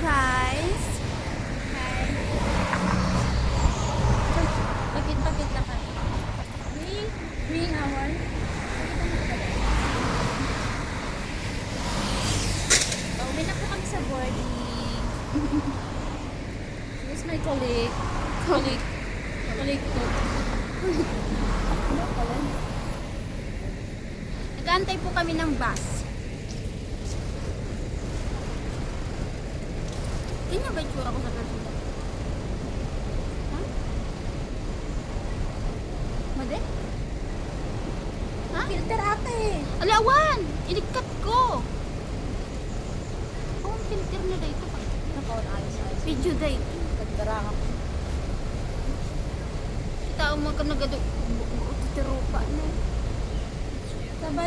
guys. Hi. Pakit-pakit lang kami. Bring our. Pauwi na po kami sa boarding. Here's my colleague. Colleague ko. Ano pala? Nag-aantay po kami ng bus. Tingnan ba yung tsura ko sa personal? Ha? Made? Ha? Filter ate. Alawan! Inikat ko! Oh, ang filter na dito. Nakaon ayos. Video date. Pagdarang ako. Kita mo ka nagado. Titirupa na.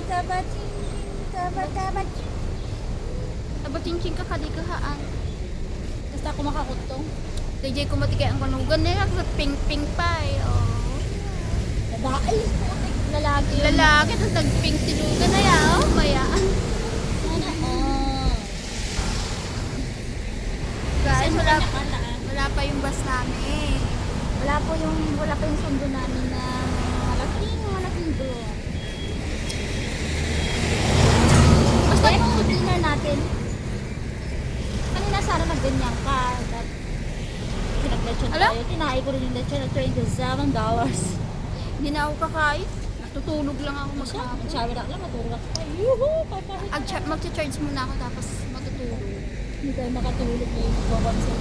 Taba ching. Abating-ching ka kadigahaan. Basta ako makakutong. DJ ko matikay ang kanugan nila sa pink-pink pa eh. Oh. Babae. Lalaki. Lalaki, tapos nag-pink tilugan na yan. Oh, mayaan. Sana all. Guys, Wala wala pa yung bus namin. Wala pa yung sundo namin na malaking doon. Basta yung dinner natin. Kanina sana nagganyan ka. Pinag-lechon Alam? tayo. Tinahay ko rin yung lechon at $27. Hindi na ako kakain. Natutulog lang ako maghapon. Mag-shower ako lang, matulog ako. Yuhu! Papahit. Mag-charge muna ako tapos matutulog. Hindi tayo makatulog ngayon. Magbabansin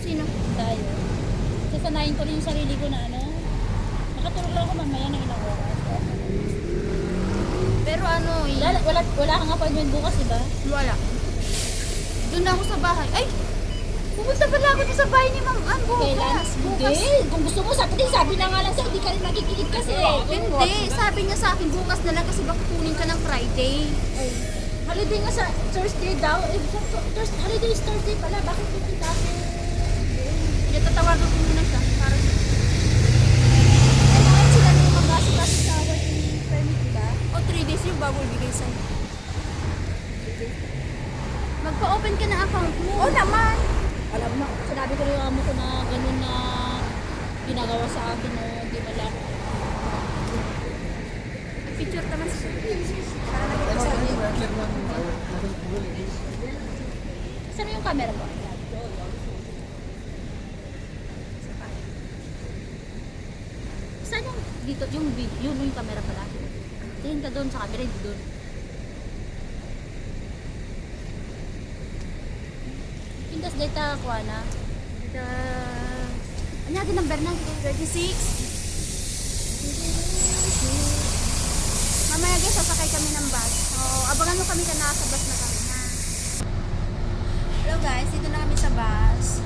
Sino? tayo. Sasanayin ko rin yung sarili ko na makatulog lang ako mamaya ng ilang oras. Pero ano eh. Wala kang appointment bukas, diba? Wala. Doon na ako sa bahay. Ay! Pupunta pala ako sa bahay ni Ma'am Ann Kailan? bukas. Hindi. Kung gusto mo, sabi na nga lang sa'yo, hindi ka rin nakikinig kasi. Hindi. Sabi niya sa akin bukas na lang kasi baka kunin ka ng Friday. Ay, holiday nga sa Thursday daw. Holiday is Thursday pala. Bakit hindi ako? Kaya tatawagan ko muna siya. Para Kailangan sila na yung mag-asikaso sa working permit, diba? o 3 days yung bago ibigay sa'yo. Magpa-open ka ng account mo. Oo naman. Alam mo, sinabi ko rin yung amo ko na ganun na ginagawa sa akin no, hindi malaki. Picture naman siya. Saan yung camera mo? Saan yung dito yung video, yun yung camera pala. Tingin ka doon sa camera, hindi doon. Pintas data ko na. Ano yung number na? 36. Mamaya guys, sasakay kami ng bus. So, abangan mo kami ka nasa bus na kami na. Hello guys, dito na kami sa bus.